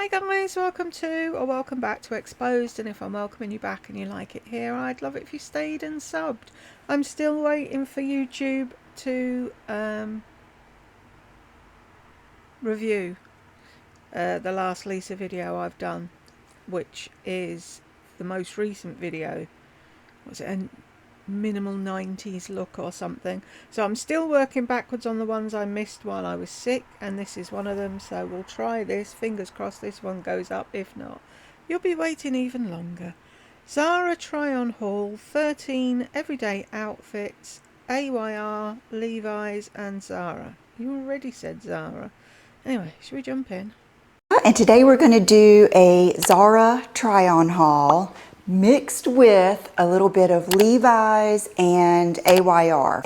Hi guys, welcome to or welcome back to Exposed, and if I'm welcoming you back and you like it here, I'd love it if you stayed and subbed. I'm still waiting for YouTube to review the last Lisa video I've done, which is the most recent video. Was it a minimal 90s look or something? So I'm still working backwards on the ones I missed while I was sick, and this is one of them, so we'll try this. Fingers crossed this one goes up. If not, you'll be waiting even longer. ZARA try-on haul, 13 everyday outfits, AYR, LEVIS and ZARA. You already said ZARA. Anyway, should we jump in? And today we're going to do a ZARA try-on haul mixed with a little bit of LEVIS and AYR.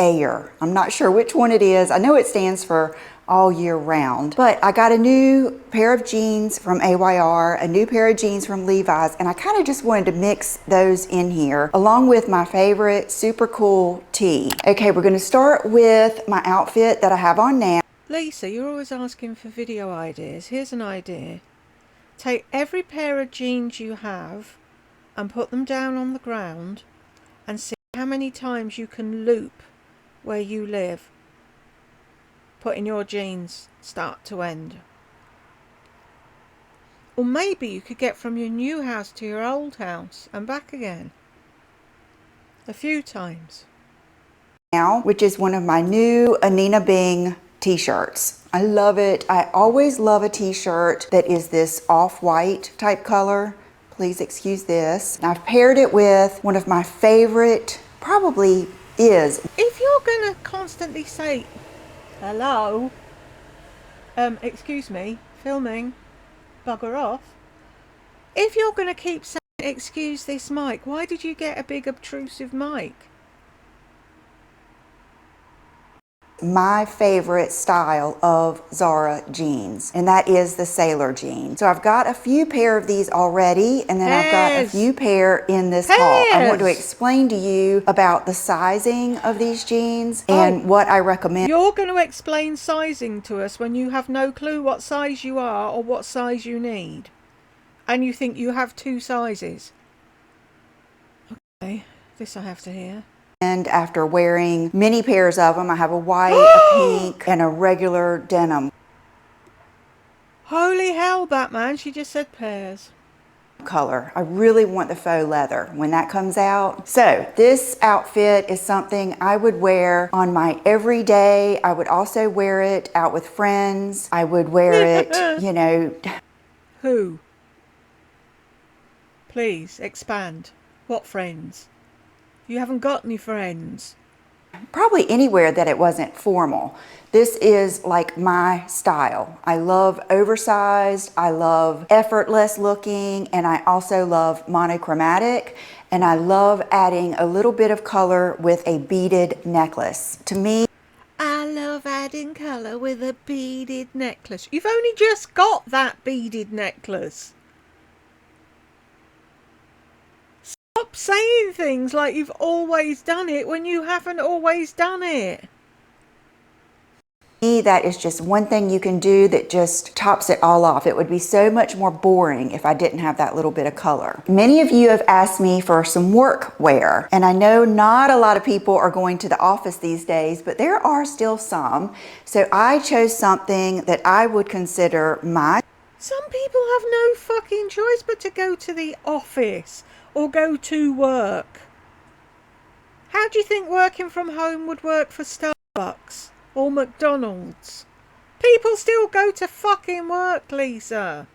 I'm not sure which one it is. I know it stands for all year round, but I got a new pair of jeans from AYR, a new pair of jeans from LEVIS, and I kind of just wanted to mix those in here along with my favorite super cool tee. Okay, we're going to start with my outfit that I have on now. Lisa, you're always asking for video ideas. Here's an idea. Take every pair of jeans you have and put them down on the ground and see how many times you can loop where you live, putting your jeans start to end. Or maybe you could get from your new house to your old house and back again a few times. Now, which is one of my new Anina Bing t-shirts. I love it. I always love a t-shirt that is this off-white type color. Please excuse this. And I've paired it with one of my favorite, probably is. If you're gonna constantly say, hello, excuse me, filming, bugger off. If you're gonna keep saying, excuse this mic, why did you get a big obtrusive mic? My favorite style of ZARA jeans, and that is the sailor jean. So I've got a few pair of these already, and then I've got a few pair in this haul. I want to explain to you about the sizing of these jeans and what I recommend. You're going to explain sizing to us when you have no clue what size you are or what size you need, and you think you have two sizes. Okay, this I have to hear. And after wearing many pairs of them, I have a white, a pink, and a regular denim. Holy hell, Batman, she just said pairs. Color. I really want the faux leather when that comes out. So this outfit is something I would wear on my everyday. I would also wear it out with friends. I would wear it, you know. Who? Please expand. What friends? You haven't got any friends. Probably anywhere that it wasn't formal. This is like my style. I love oversized, I love effortless looking, and I also love monochromatic, and I love adding a little bit of color with a beaded necklace. To me, I love adding color with a beaded necklace. You've only just got that beaded necklace. Stop saying things like you've always done it when you haven't always done it. That is just one thing you can do that just tops it all off. It would be so much more boring if I didn't have that little bit of color. Many of you have asked me for some work wear, and I know not a lot of people are going to the office these days, but there are still some. So I chose something that I would consider my... Some people have no fucking choice but to go to the office or go to work. How do you think working from home would work for Starbucks or McDonald's? People still go to fucking work, Lisa.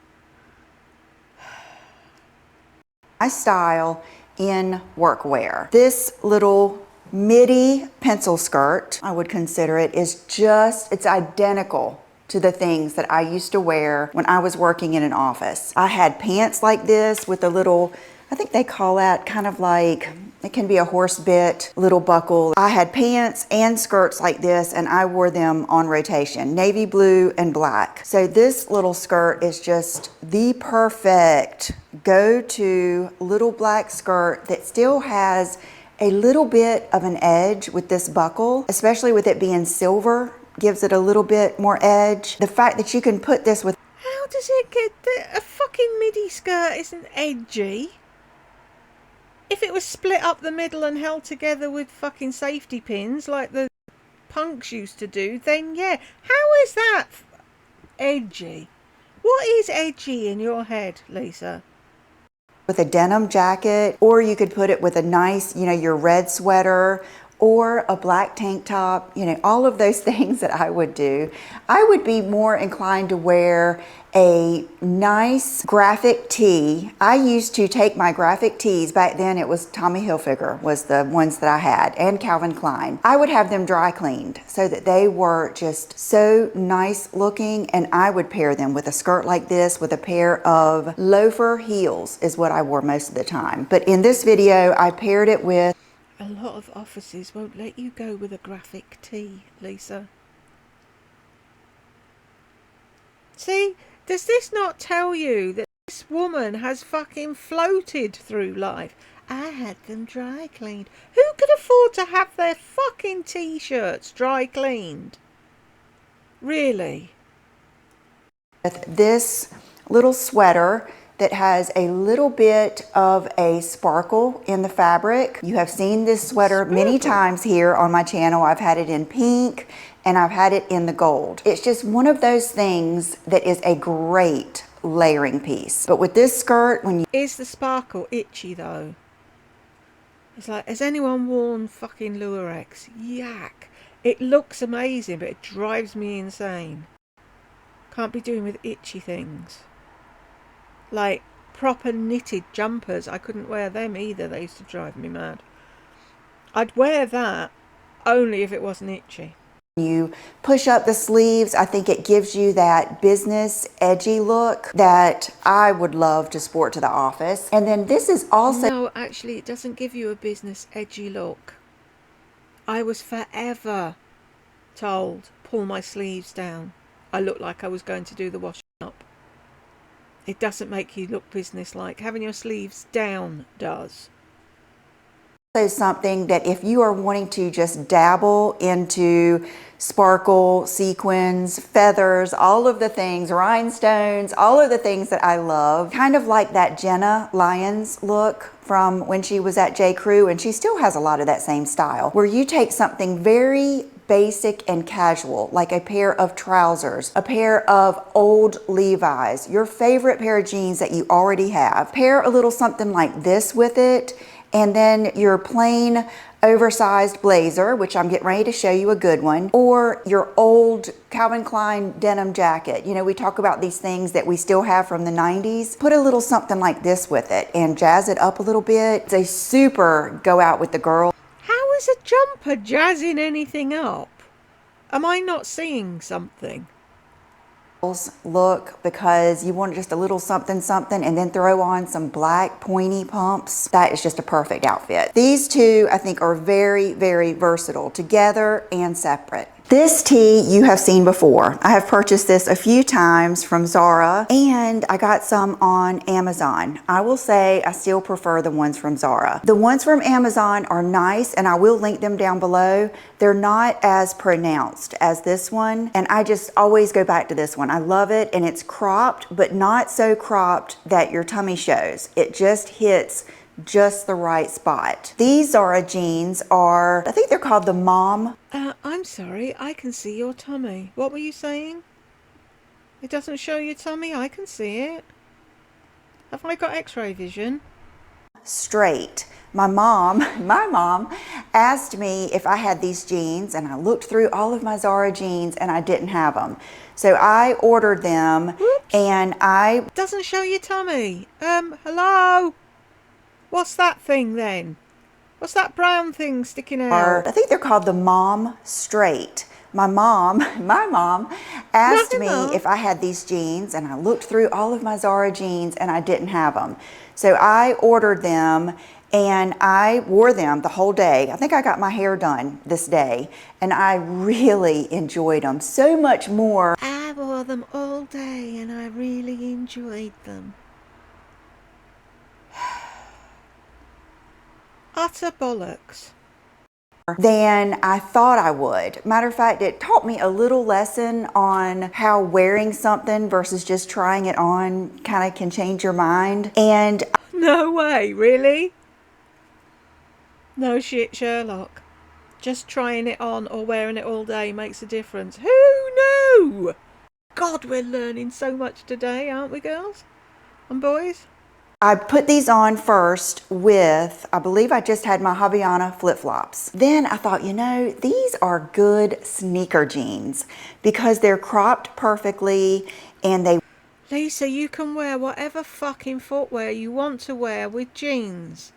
My style in workwear. This little midi pencil skirt, I would consider it, is just, it's identical to the things that I used to wear when I was working in an office. I had pants like this with a little, I think they call that kind of like, it can be a horse bit, little buckle. I had pants and skirts like this, and I wore them on rotation, navy blue and black. So this little skirt is just the perfect go-to little black skirt that still has a little bit of an edge with this buckle, especially with it being silver, gives it a little bit more edge. The fact that you can put this with... How does it get... A fucking midi skirt isn't edgy. If it was split up the middle and held together with fucking safety pins like the punks used to do, then yeah. How is that edgy? What is edgy in your head, Lisa? With a denim jacket, or you could put it with a nice, your red sweater or a black tank top, all of those things that I would do. I would be more inclined to wear a nice graphic tee. I used to take my graphic tees, back then it was Tommy Hilfiger was the ones that I had, and Calvin Klein. I would have them dry cleaned so that they were just so nice looking, and I would pair them with a skirt like this with a pair of loafer heels is what I wore most of the time. But in this video, I paired it with... A lot of offices won't let you go with a graphic tee, Lisa. See, does this not tell you that this woman has fucking floated through life? I had them dry cleaned. Who could afford to have their fucking t-shirts dry cleaned? Really? With this little sweater that has a little bit of a sparkle in the fabric. You have seen this sweater many times here on my channel. I've had it in pink and I've had it in the gold. It's just one of those things that is a great layering piece. But with this skirt, when you... Is the sparkle itchy though? It's like, has anyone worn fucking Lurex? Yak. It looks amazing, but it drives me insane. Can't be doing with itchy things. Like proper knitted jumpers, I couldn't wear them either. They used to drive me mad. I'd wear that only if it wasn't itchy. You push up the sleeves, I think it gives you that business edgy look that I would love to sport to the office. And then this is also... No, actually it doesn't give you a business edgy look. I was forever told, pull my sleeves down. I looked like I was going to do the washing up. It doesn't make you look business-like. Having your sleeves down does. So something that if you are wanting to just dabble into sparkle, sequins, feathers, all of the things, rhinestones, all of the things that I love, kind of like that Jenna Lyons look from when she was at J. Crew, and she still has a lot of that same style, where you take something very basic and casual, like a pair of trousers, a pair of old Levi's, your favorite pair of jeans that you already have, pair a little something like this with it, and then your plain oversized blazer, which I'm getting ready to show you a good one, or your old Calvin Klein denim jacket. We talk about these things that we still have from the 90s. Put a little something like this with it and jazz it up a little bit. It's a super go out with the girl. How is a jumper jazzing anything up? Am I not seeing something? Look, because you want just a little something something and then throw on some black pointy pumps. That is just a perfect outfit. These two I think are very, very versatile together and separate. This tee you have seen before. I have purchased this a few times from ZARA, and I got some on Amazon. I will say I still prefer the ones from ZARA. The ones from Amazon are nice, and I will link them down below. They're not as pronounced as this one, and I just always go back to this one. I love it, and it's cropped, but not so cropped that your tummy shows. It just hits just the right spot. These ZARA jeans are, I think they're called the Mom. I'm sorry, I can see your tummy. What were you saying? It doesn't show your tummy? I can see it. Have I got x-ray vision? Straight. My mom asked me if I had these jeans, and I looked through all of my ZARA jeans and I didn't have them. So I ordered them. Whoops. And I... Doesn't show your tummy. Hello? What's that thing then? What's that brown thing sticking out? I think they're called the Mom Straight. My mom asked me if I had these jeans, and I looked through all of my ZARA jeans and I didn't have them. So I ordered them and I wore them the whole day. I think I got my hair done this day, and I really enjoyed them so much more. I wore them all day and I really enjoyed them. Utter bollocks. than I thought I would. Matter of fact, it taught me a little lesson on how wearing something versus just trying it on kind of can change your mind. And No way, really? No shit, Sherlock. Just trying it on or wearing it all day makes a difference. Who knew? God, we're learning so much today, aren't we, girls and boys? I put these on first with, I believe I just had my Havaiana flip-flops. Then I thought, you know, these are good sneaker jeans because they're cropped perfectly and they... Lisa, you can wear whatever fucking footwear you want to wear with jeans.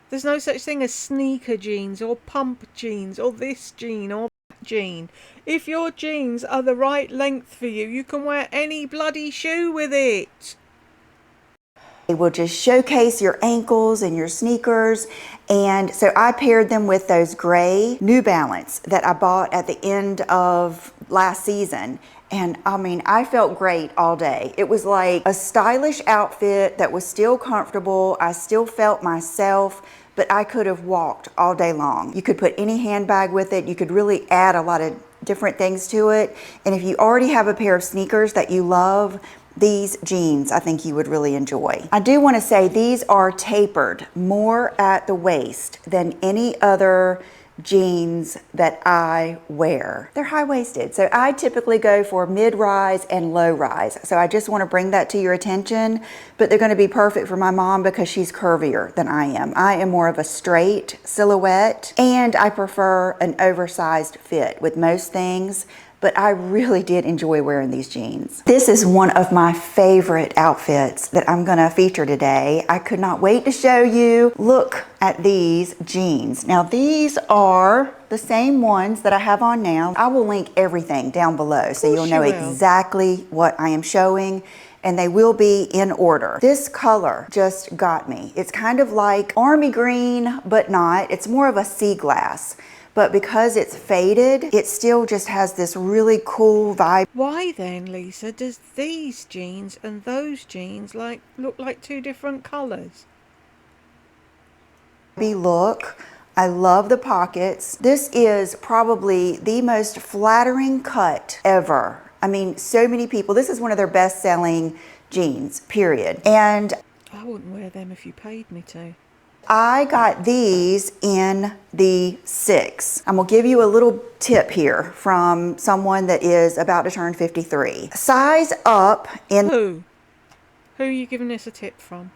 There's no such thing as sneaker jeans or pump jeans or this jean or that jean. If your jeans are the right length for you, you can wear any bloody shoe with it. They will just showcase your ankles and your sneakers. And so I paired them with those gray New Balance that I bought at the end of last season. And I mean, I felt great all day. It was like a stylish outfit that was still comfortable. I still felt myself, but I could have walked all day long. You could put any handbag with it. You could really add a lot of different things to it. And if you already have a pair of sneakers that you love, these jeans I think you would really enjoy. I do want to say these are tapered more at the waist than any other jeans that I wear. They're high-waisted, so I typically go for mid-rise and low-rise. So I just want to bring that to your attention, but they're going to be perfect for my mom because she's curvier than I am. I am more of a straight silhouette, and I prefer an oversized fit with most things. But I really did enjoy wearing these jeans. This is one of my favorite outfits that I'm gonna feature today. I could not wait to show you. Look at these jeans. Now these are the same ones that I have on now. I will link everything down below so you'll know exactly what I am showing, and they will be in order. This color just got me. It's kind of like army green, but not. It's more of a sea glass. But because it's faded, it still just has this really cool vibe. Why then, Lisa, does these jeans and those jeans look like two different colours? Look, I love the pockets. This is probably the most flattering cut ever. I mean, so many people, this is one of their best-selling jeans, period. And I wouldn't wear them if you paid me to. I got these in the 6. I'm gonna give you a little tip here from someone that is about to turn 53. Size up in Who? Who are you giving this a tip from?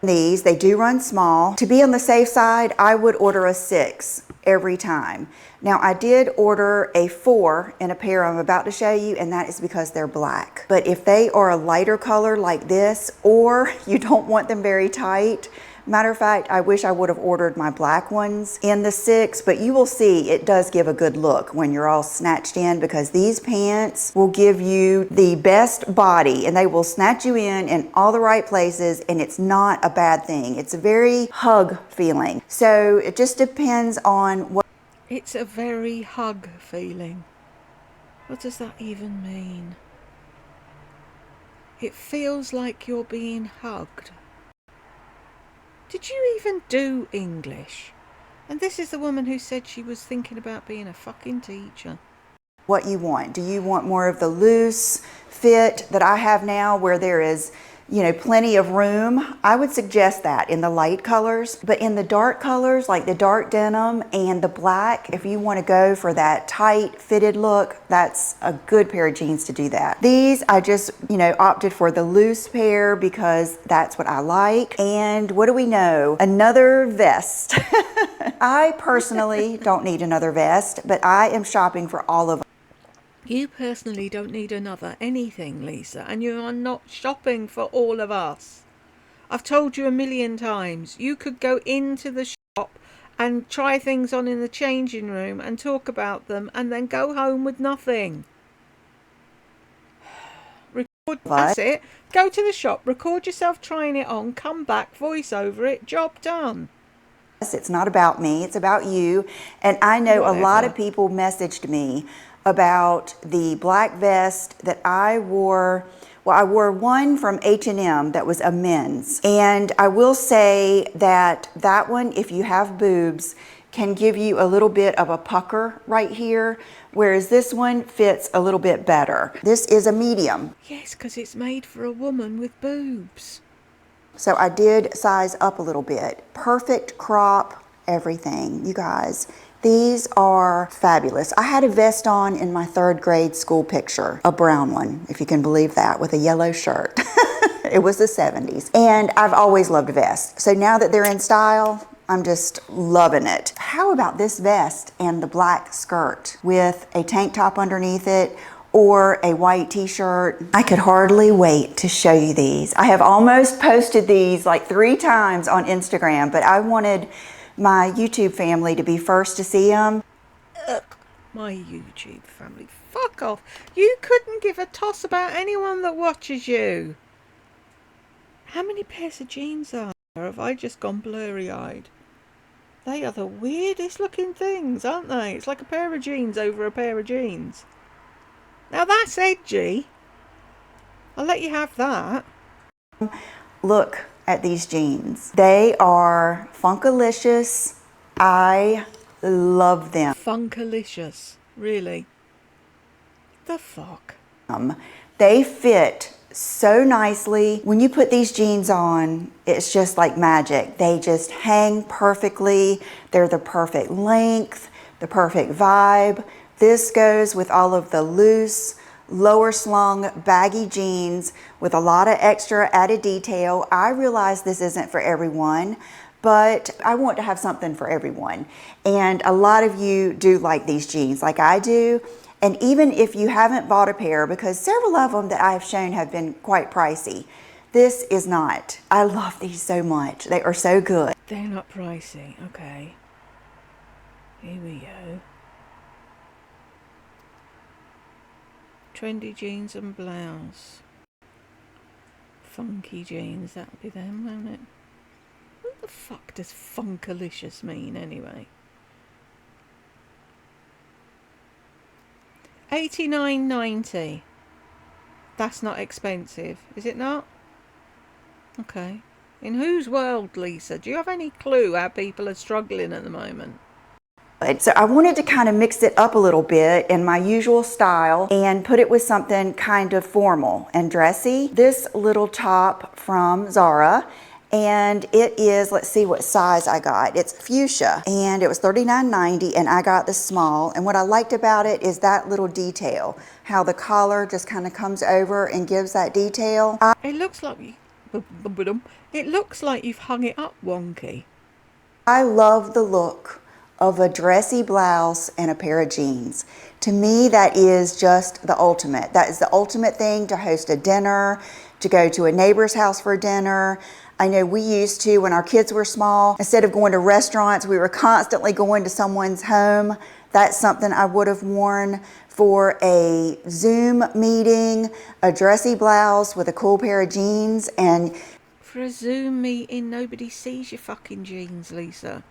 these. They do run small. To be on the safe side, I would order a 6 every time. Now I did order a 4 in a pair I'm about to show you, and that is because they're black. But if they are a lighter color like this, or you don't want them very tight, matter of fact, I wish I would have ordered my black ones in the 6, but you will see it does give a good look when you're all snatched in, because these pants will give you the best body and they will snatch you in all the right places, and it's not a bad thing. It's a very hug feeling. So it just depends on what. It's a very hug feeling. What does that even mean? It feels like you're being hugged. Did you even do English? And this is the woman who said she was thinking about being a fucking teacher. What you want. Do you want more of the loose fit that I have now where there is, you know, plenty of room? I would suggest that in the light colors, but in the dark colors, like the dark denim and the black, if you want to go for that tight fitted look, that's a good pair of jeans to do that. These, I just, you know, opted for the loose pair because that's what I like. And what do we know? Another vest. I personally don't need another vest, but I am shopping for all of them. You personally don't need another anything, Lisa, and you are not shopping for all of us. I've told you a million times, you could go into the shop and try things on in the changing room and talk about them and then go home with nothing. That's it. Go to the shop, record yourself trying it on, come back, voice over it, job done. It's not about me, it's about you. And I know a lot of people messaged me about the black vest that I wore. Well, I wore one from H&M that was a men's. And I will say that that one, if you have boobs, can give you a little bit of a pucker right here, whereas this one fits a little bit better. This is a medium. Yes, because it's made for a woman with boobs. So I did size up a little bit. Perfect crop, everything, you guys. These are fabulous. I had a vest on in my 3rd grade school picture, a brown one, if you can believe that, with a yellow shirt. It was the 70s. And I've always loved vests. So now that they're in style, I'm just loving it. How about this vest and the black skirt with a tank top underneath it, or a white t-shirt? I could hardly wait to show you these. I have almost posted these like 3 times on Instagram, but I wanted my YouTube family to be first to see them. Ugh, my YouTube family. Fuck off. You couldn't give a toss about anyone that watches you. How many pairs of jeans are there? Have I just gone blurry-eyed? They are the weirdest looking things, aren't they? It's like a pair of jeans over a pair of jeans. Now that's edgy. I'll let you have that. Look at these jeans. They are funkalicious. I love them. Funkalicious. Really? The fuck? They fit so nicely. When you put these jeans on, it's just like magic. They just hang perfectly. They're the perfect length, the perfect vibe. This goes with all of the loose, lower slung, baggy jeans with a lot of extra added detail. I realize this isn't for everyone, but I want to have something for everyone. And a lot of you do like these jeans like I do. And even if you haven't bought a pair, because several of them that I have shown have been quite pricey, this is not. I love these so much. They are so good. They're not pricey. Okay. Here we go. Trendy jeans and blouse. Funky jeans, that'll be them, won't it? What the fuck does funkalicious mean anyway? $89.90. That's not expensive, is it not? Okay. In whose world, Lisa? Do you have any clue how people are struggling at the moment? So I wanted to kind of mix it up a little bit in my usual style and put it with something kind of formal and dressy. This little top from ZARA, and it is, let's see what size I got. It's fuchsia, and it was $39.90, and I got the small. And what I liked about it is that little detail, how the collar just kind of comes over and gives that detail. It looks like you've hung it up wonky. I love the look of a dressy blouse and a pair of jeans. To me, that is just the ultimate. That is the ultimate thing to host a dinner, to go to a neighbor's house for dinner. I know we used to, when our kids were small, instead of going to restaurants, we were constantly going to someone's home. That's something I would have worn for a Zoom meeting, a dressy blouse with a cool pair of jeans. And for a Zoom meeting, nobody sees your fucking jeans, Lisa.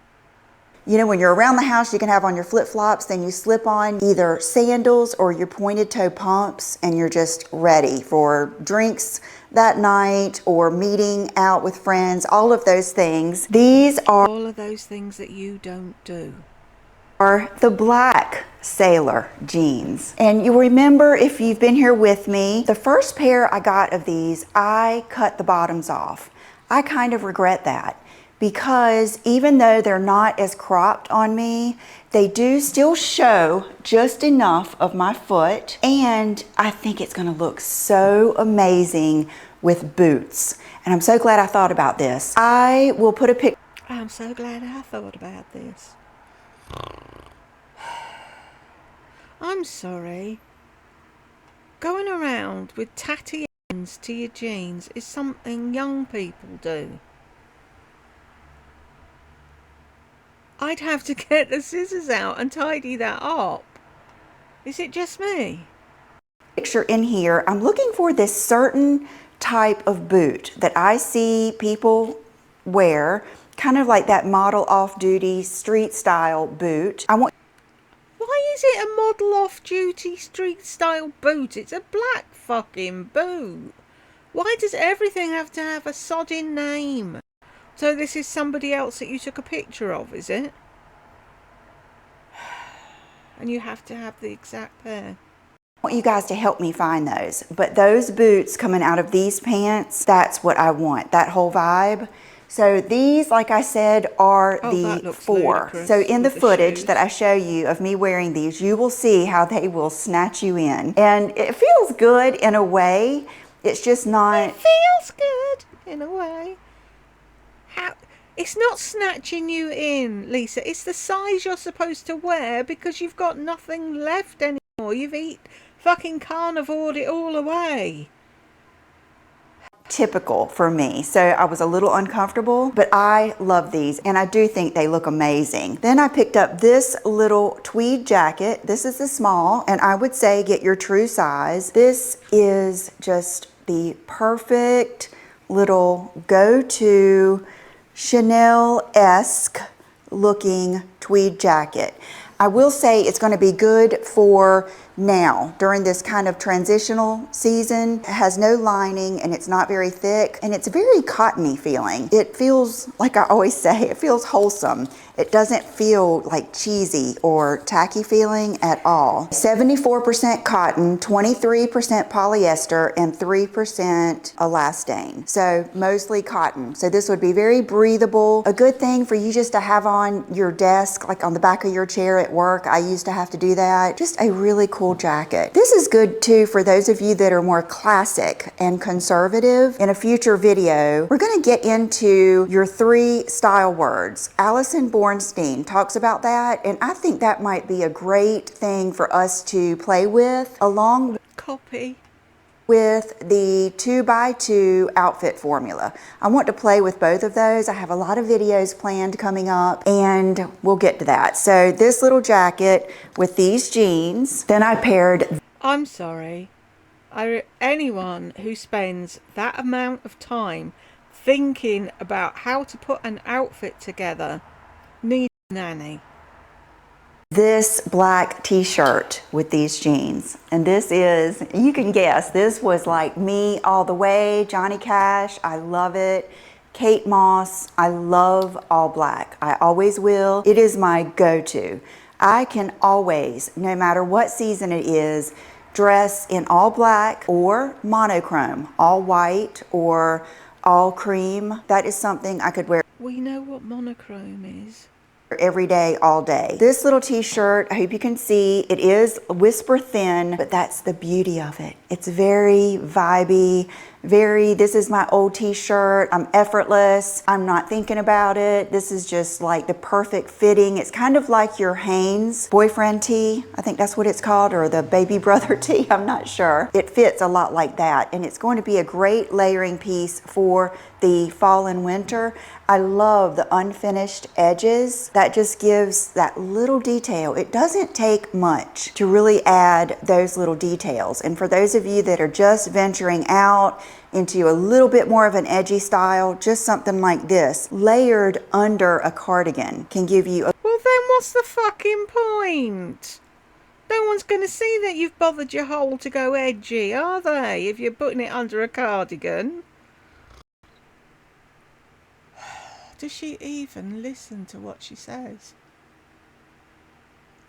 You know, when you're around the house, you can have on your flip-flops, then you slip on either sandals or your pointed toe pumps, and you're just ready for drinks that night or meeting out with friends, all of those things. These are all of those things that you don't do. Are the black sailor jeans. And you remember, if you've been here with me, the first pair I got of these, I cut the bottoms off. I kind of regret that, because even though they're not as cropped on me, they do still show just enough of my foot, and I think it's gonna look so amazing with boots. And I'm so glad I thought about this. I will put a pic. I'm so glad I thought about this. I'm sorry. Going around with tatty ends to your jeans is something young people do. I'd have to get the scissors out and tidy that up. Is it just me? Picture in here, I'm looking for this certain type of boot that I see people wear, kind of like that model off-duty street style boot. Why is it a model off-duty street style boot? It's a black fucking boot. Why does everything have to have a sodding name? So this is somebody else that you took a picture of, is it? and you have to have the exact pair. I want you guys to help me find those, but those boots coming out of these pants, that's what I want, that whole vibe. So these, like I said, are the 4. So in the footage that I show you of me wearing these, you will see how they will snatch you in. And it feels good in a way. It's just not... It feels good in a way. It's not snatching you in, Lisa. It's the size you're supposed to wear because you've got nothing left anymore. You've fucking carnivored it all away. Typical for me, so I was a little uncomfortable, but I love these and I do think they look amazing. Then I picked up this little tweed jacket. This is the small, and I would say get your true size. This is just the perfect little go-to Chanel-esque looking tweed jacket. I will say it's going to be good for now during this kind of transitional season. It has no lining and it's not very thick and it's very cottony feeling. It feels, like I always say, it feels wholesome. It doesn't feel like cheesy or tacky feeling at all. 74% cotton, 23% polyester, and 3% elastane. So mostly cotton. So this would be very breathable. A good thing for you just to have on your desk, like on the back of your chair at work. I used to have to do that. Just a really cool jacket. This is good too for those of you that are more classic and conservative. In a future video, we're going to get into your 3 style words. Allison Bornstein talks about that, and I think that might be a great thing for us to play with along with the 2x2 outfit formula. I want to play with both of those. I have a lot of videos planned coming up and we'll get to that. So this little jacket with these jeans, then I paired... I'm sorry. Anyone who spends that amount of time thinking about how to put an outfit together needs a nanny. This black t-shirt with these jeans, and this is, you can guess, this was like me all the way. Johnny Cash, I love it. Kate Moss, I love all black. I always will. It is my go-to. I can always, no matter what season it is, dress in all black or monochrome, all white or all cream. That is something I could wear. We know what monochrome is. Every day, all day. This little t-shirt, I hope you can see, it is whisper thin, but that's the beauty of it. It's very vibey, this is my old t-shirt. I'm effortless. I'm not thinking about it. This is just like the perfect fitting. It's kind of like your Hanes boyfriend tee. I think that's what it's called, or the baby brother tee. I'm not sure. It fits a lot like that, and it's going to be a great layering piece for the fall and winter. I love the unfinished edges. That just gives that little detail. It doesn't take much to really add those little details. And for those of you that are just venturing out into a little bit more of an edgy style, just something like this, layered under a cardigan, can give you a... Well, then what's the fucking point? No one's going to see that you've bothered your hole to go edgy, are they, if you're putting it under a cardigan? Does she even listen to what she says?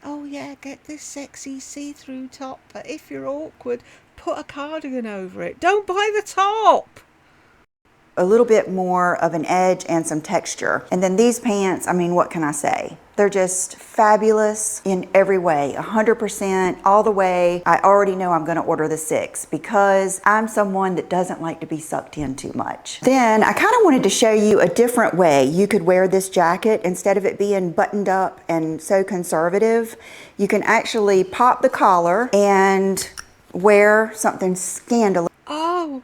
Oh yeah, get this sexy see-through top, but if you're awkward, put a cardigan over it. Don't buy the top! A little bit more of an edge and some texture. And then these pants, I mean, what can I say? They're just fabulous in every way, 100% all the way. I already know I'm gonna order the 6 because I'm someone that doesn't like to be sucked in too much. Then I kind of wanted to show you a different way you could wear this jacket. Instead of it being buttoned up and so conservative, you can actually pop the collar and wear something scandalous. Oh!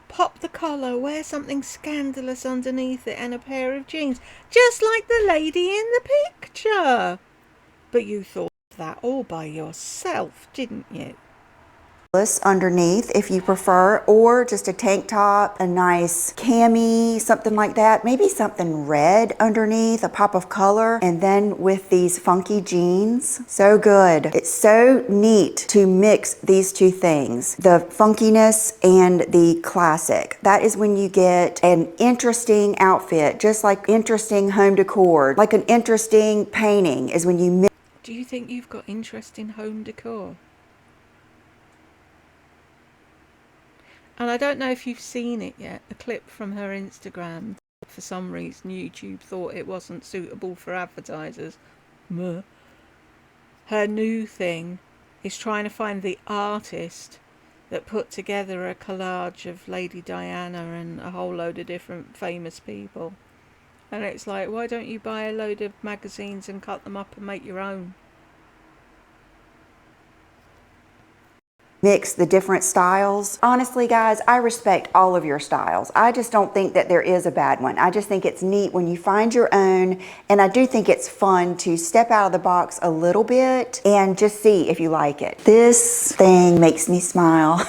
Pop the collar, wear something scandalous underneath it, and a pair of jeans, just like the lady in the picture. But you thought of that all by yourself, didn't you? Underneath if you prefer, or just a tank top, a nice cami, something like that, maybe something red underneath, a pop of color, and then with these funky jeans. So good. It's so neat to mix these two things, the funkiness and the classic. That is when you get an interesting outfit, just like interesting home decor, like an interesting painting is when you mix. Do you think you've got interest in home decor? And I don't know if you've seen it yet, a clip from her Instagram. For some reason, YouTube thought it wasn't suitable for advertisers. Her new thing is trying to find the artist that put together a collage of Lady Diana and a whole load of different famous people. And it's like, why don't you buy a load of magazines and cut them up and make your own? Mix the different styles. Honestly, guys, I respect all of your styles. I just don't think that there is a bad one. I just think it's neat when you find your own, and I do think it's fun to step out of the box a little bit and just see if you like it. This thing makes me smile.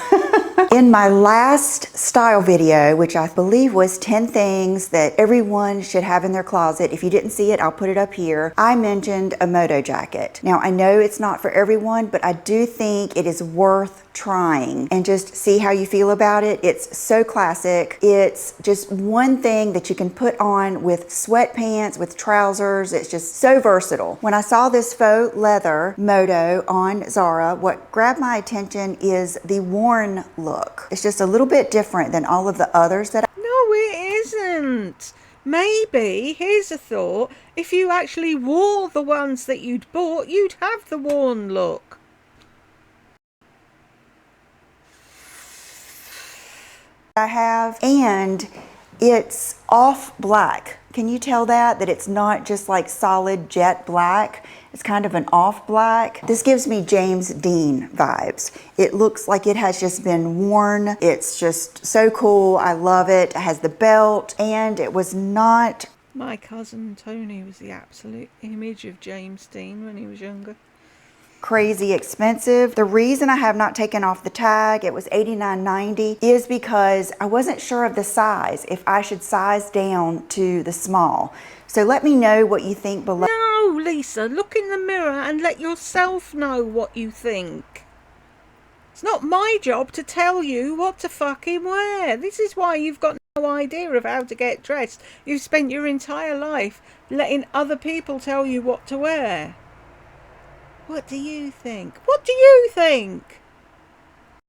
In my last style video, which I believe was 10 things that everyone should have in their closet, if you didn't see it, I'll put it up here. I mentioned a moto jacket. Now, I know it's not for everyone, but I do think it is worth trying and just see how you feel about it. It's so classic. It's just one thing that you can put on with sweatpants, with trousers. It's just so versatile. When I saw this faux leather moto on ZARA, what grabbed my attention is the worn look. It's just a little bit different than all of the others that No, it isn't. Maybe, here's a thought, if you actually wore the ones that you'd bought, you'd have the worn look. I have, and it's off black. Can you tell that it's not just like solid jet black? It's kind of an off black. This gives me James Dean vibes. It looks like it has just been worn. It's just so cool. I love it. It has the belt, and it was not... My cousin Tony was the absolute image of James Dean when he was younger. Crazy expensive. The reason I have not taken off the tag, it was $89.90, is because I wasn't sure of the size, if I should size down to the small. So let me know what you think below. No, Lisa, look in the mirror and let yourself know what you think. It's not my job to tell you what to fucking wear. This is why you've got no idea of how to get dressed. You've spent your entire life letting other people tell you what to wear. What do you think? What do you think?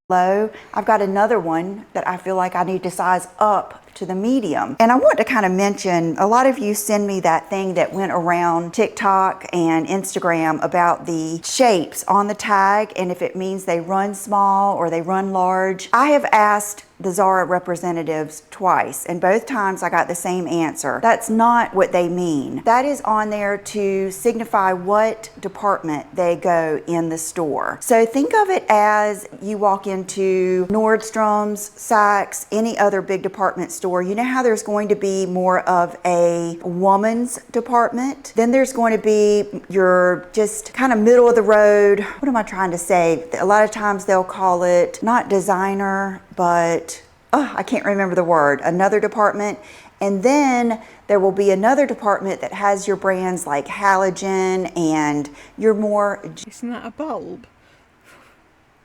Low. I've got another one that I feel like I need to size up to the medium. And I want to kind of mention, a lot of you send me that thing that went around TikTok and Instagram about the shapes on the tag and if it means they run small or they run large. I have asked the ZARA representatives twice, and both times I got the same answer. That's not what they mean. That is on there to signify what department they go in the store. So think of it as you walk into Nordstrom's, Saks, any other big department store. You know how there's going to be more of a woman's department? Then there's going to be your just kind of middle of the road. What am I trying to say? A lot of times they'll call it not designer, but I can't remember the word, another department. And then there will be another department that has your brands like Halogen and your more... Isn't that a bulb?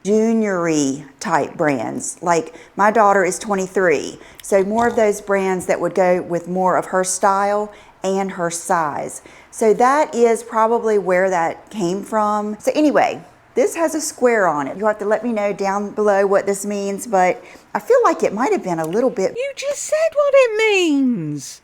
Juniory type brands. Like my daughter is 23, so more of those brands that would go with more of her style and her size. So that is probably where that came from. So anyway, this has a square on it. You'll have to let me know down below what this means, but I feel like it might have been a little bit... You just said what it means.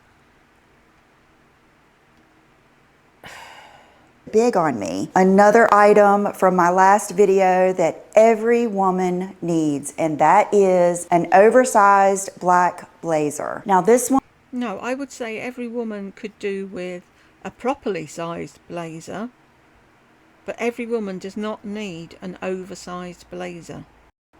Big on me. Another item from my last video that every woman needs, and that is an oversized black blazer. Now this one... No, I would say every woman could do with a properly sized blazer. But every woman does not need an oversized blazer.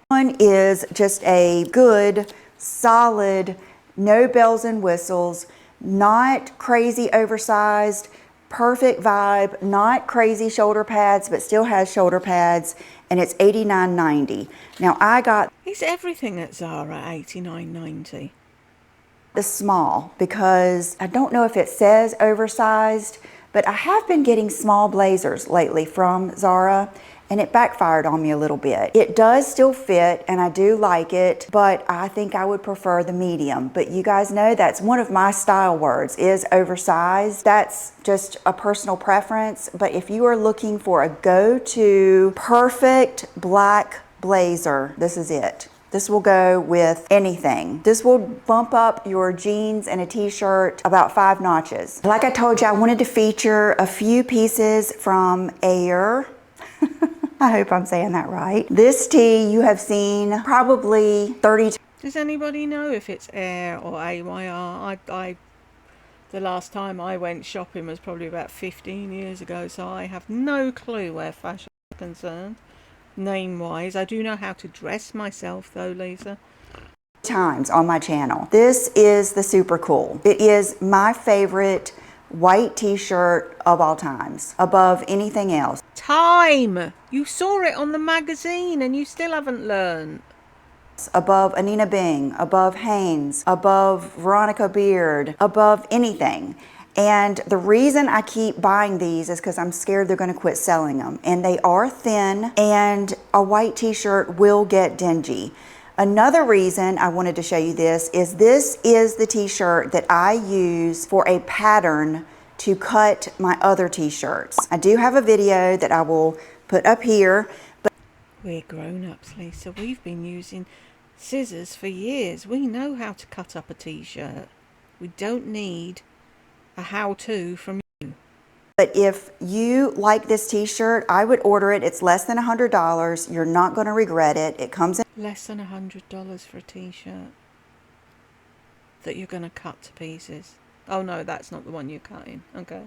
One is just a good, solid, no bells and whistles, not crazy oversized, perfect vibe, not crazy shoulder pads, but still has shoulder pads, and it's $89.90. Now I got... Is everything at ZARA $89.90? The small, because I don't know if it says oversized, but I have been getting small blazers lately from ZARA, and it backfired on me a little bit. It does still fit and I do like it, but I think I would prefer the medium. But you guys know that's one of my style words, is oversized. That's just a personal preference. But if you are looking for a go-to perfect black blazer, this is it. This will go with anything. This will bump up your jeans and a t-shirt about 5 notches. Like I told you, I wanted to feature a few pieces from AYR. I hope I'm saying that right. This tee you have seen probably 30 times. Does anybody know if it's AYR or AYR? The last time I went shopping was probably about 15 years ago, so I have no clue where fashion is concerned. Name-wise, I do know how to dress myself though, Lisa. Times on my channel. This is the super cool. It is my favorite white t-shirt of all times, above anything else. Time! You saw it on the magazine and you still haven't learned. Above Anina Bing, above Hanes, above Veronica Beard, above anything. And the reason I keep buying these is because I'm scared they're going to quit selling them. And they are thin, and a white t-shirt will get dingy. Another reason I wanted to show you this is the t-shirt that I use for a pattern to cut my other t-shirts. I do have a video that I will put up here. But we're grown-ups, Lisa. We've been using scissors for years. We know how to cut up a t-shirt. We don't need a how-to from you. But if you like this t-shirt, I would order it. It's less than $100. You're not going to regret it. It comes in less than $100 for a t-shirt that you're going to cut to pieces. Oh no, that's not the one you're cutting. Okay.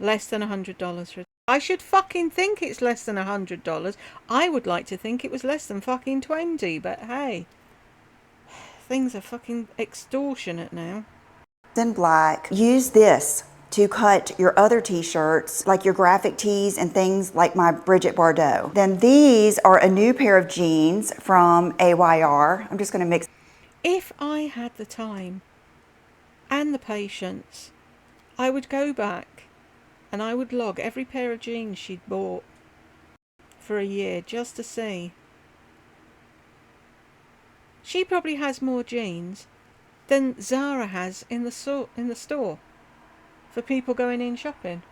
Less than $100 for I should fucking think it's less than $100. I would like to think it was less than fucking 20, but hey. Things are fucking extortionate now. In black. Use this to cut your other t-shirts, like your graphic tees and things like my Bridget Bardot. Then these are a new pair of jeans from AYR. I'm just going to mix. If I had the time and the patience, I would go back and I would log every pair of jeans she'd bought for a year just to see. She probably has more jeans than ZARA has in the store for people going in shopping.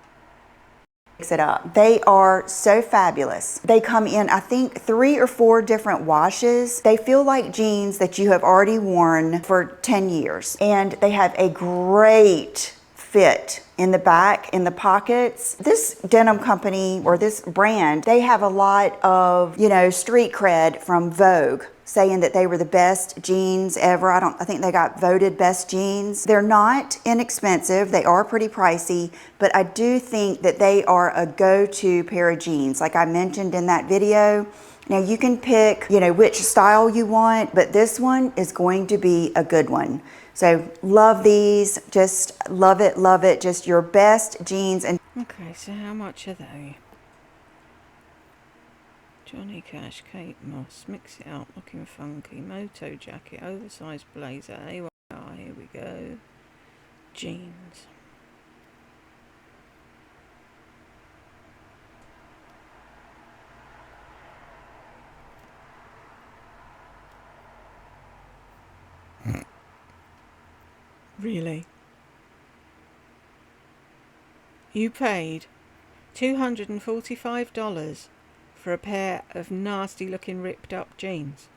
Mix it up. They are so fabulous. They come in, I think, 3 or 4 different washes. They feel like jeans that you have already worn for 10 years. And they have a great fit in the back, in the pockets. This denim company, or this brand, they have a lot of, street cred from Vogue, saying that they were the best jeans ever. I think they got voted best jeans. They're not inexpensive. They are pretty pricey, but I do think that they are a go-to pair of jeans. Like I mentioned in that video, now you can pick, which style you want, but this one is going to be a good one. So love these, just love it, just your best jeans. And okay, so how much are they? Johnny Cash, Kate Moss, mix it up, looking funky, moto jacket, oversized blazer, AYR, here we go, jeans. Really? You paid $245 for a pair of nasty looking ripped up jeans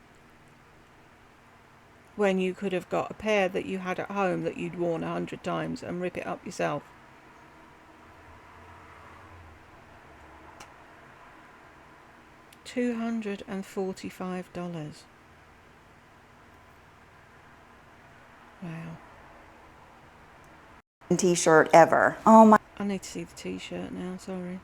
when you could have got a pair that you had at home that you'd worn 100 times and rip it up yourself. $245. Wow. T-shirt ever. Oh my. I need to see the t-shirt now, sorry.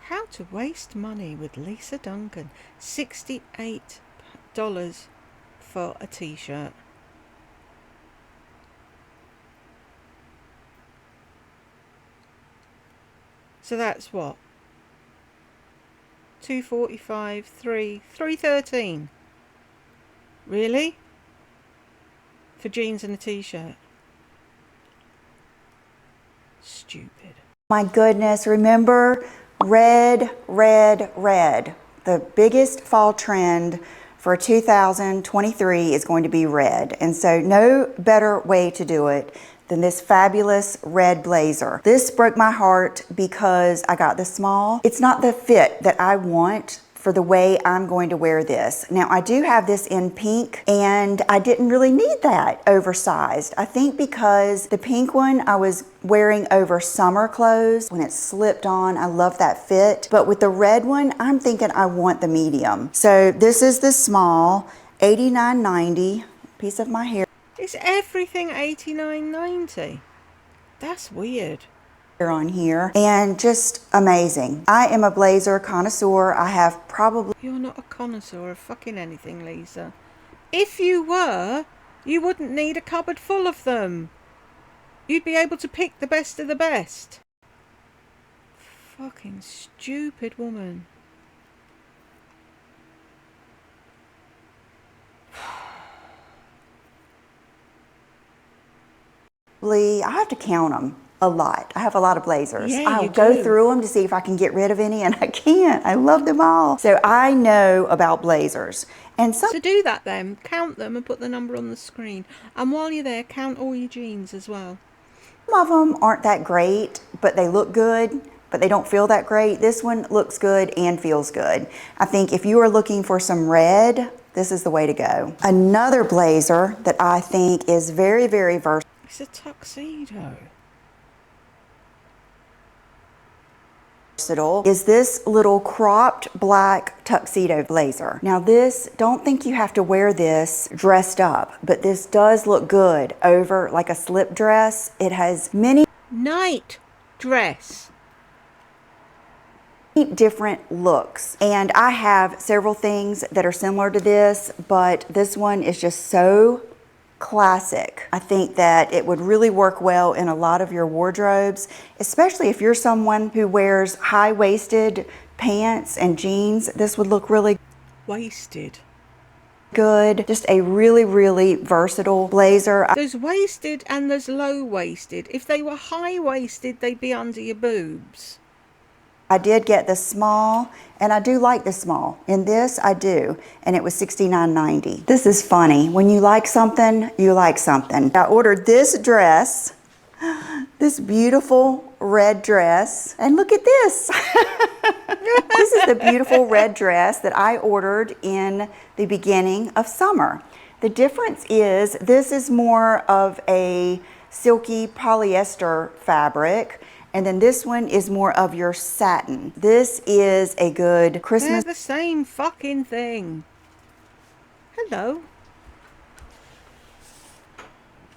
How to waste money with Lisa Duncan. $68 for a t-shirt. So that's what? $245, $313. Really? for jeans and a t-shirt. Stupid. My goodness, remember red, red, red. The biggest fall trend for 2023 is going to be red. And so no better way to do it than this fabulous red blazer. This broke my heart because I got the small. It's not the fit that I want for the way I'm going to wear this. Now I do have this in pink and I didn't really need that oversized. I think because the pink one I was wearing over summer clothes when it slipped on. I love that fit. But with the red one, I'm thinking I want the medium. So this is the small, $89.90, piece of my hair. Is everything $89.90? That's weird. On here, and just amazing. I am a blazer connoisseur. I have probably... You're not a connoisseur of fucking anything, Lisa. If you were, you wouldn't need a cupboard full of them. You'd be able to pick the best of the best. Fucking stupid woman. I have to count them a lot. I have a lot of blazers. Yeah, I'll you go do. through them to see if I can get rid of any, and I can't. I love them all. So I know about blazers. And some... So do that then. Count them and put the number on the screen. And while you're there, count all your jeans as well. Some of them aren't that great, but they look good, but they don't feel that great. This one looks good and feels good. I think if you are looking for some red, this is the way to go. Another blazer that I think is very, very versatile. It's a tuxedo. Is this little cropped black tuxedo blazer. Now this, don't think you have to wear this dressed up, but this does look good over like a slip dress. It has many Night dress. different looks, and I have several things that are similar to this, but this one is just so classic. I think that it would really work well in a lot of your wardrobes, especially if you're someone who wears high-waisted pants and jeans. This would look really Waisted. good. Just a really, really versatile blazer. There's waisted and there's low-waisted. If they were high-waisted, they'd be under your boobs. I did get the small, and I do like the small. In this, I do, and it was $69.90. This is funny. When you like something, you like something. I ordered this dress, this beautiful red dress, and look at this. This is the beautiful red dress that I ordered in the beginning of summer. The difference is this is more of a silky polyester fabric, and then this one is more of your satin. This is a good Christmas. They're the same fucking thing. Hello.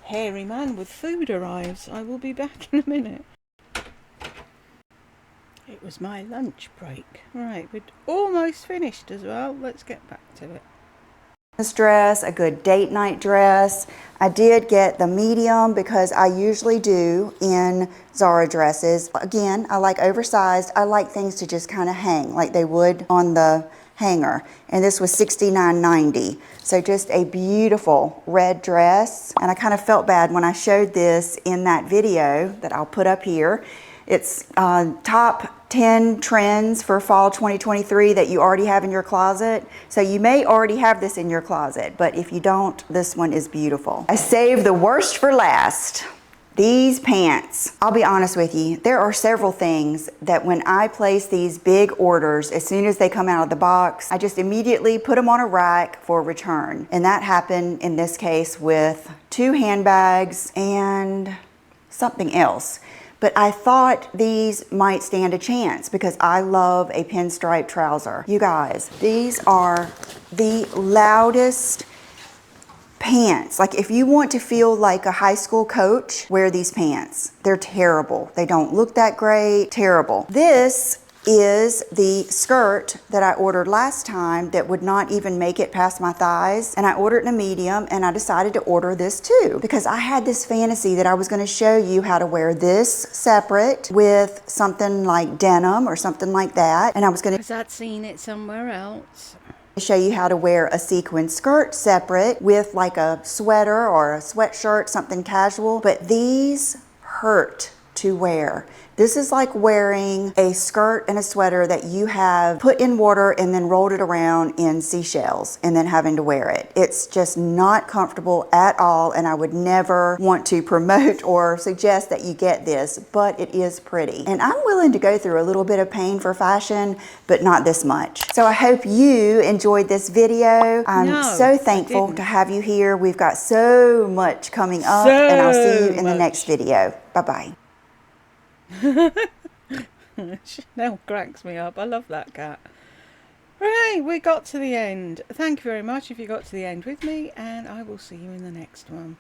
Hairy man with food arrives. I will be back in a minute. It was my lunch break. Right, we're almost finished as well. Let's get back to it. Dress, a good date night dress. I did get the medium because I usually do in ZARA dresses. Again, I like oversized. I like things to just kind of hang like they would on the hanger. And this was $69.90. So just a beautiful red dress. And I kind of felt bad when I showed this in that video that I'll put up here. It's top 10 trends for fall 2023 that you already have in your closet. So you may already have this in your closet, but if you don't, this one is beautiful. I saved the worst for last. These pants. I'll be honest with you, there are several things that when I place these big orders, as soon as they come out of the box, I just immediately put them on a rack for return. And that happened in this case with 2 handbags and something else. But I thought these might stand a chance because I love a pinstripe trouser. You guys, these are the loudest pants. Like if you want to feel like a high school coach, wear these pants. They're terrible. They don't look that great. Terrible. This is the skirt that I ordered last time that would not even make it past my thighs, and I ordered in a medium, and I decided to order this too because I had this fantasy that I was going to show you how to wear this separate with something like denim or something like that, and I was going to... Because I'd seen it somewhere else. Show you how to wear a sequin skirt separate with like a sweater or a sweatshirt, something casual, but these hurt to wear. This is like wearing a skirt and a sweater that you have put in water and then rolled it around in seashells and then having to wear it. It's just not comfortable at all, and I would never want to promote or suggest that you get this, but it is pretty. And I'm willing to go through a little bit of pain for fashion, but not this much. So I hope you enjoyed this video. I'm so thankful to have you here. We've got so much coming up, and I'll see you in the next video. Bye-bye. Chanel cracks me up. I love that cat. Right, we got to the end. Thank you very much if you got to the end with me, and I will see you in the next one.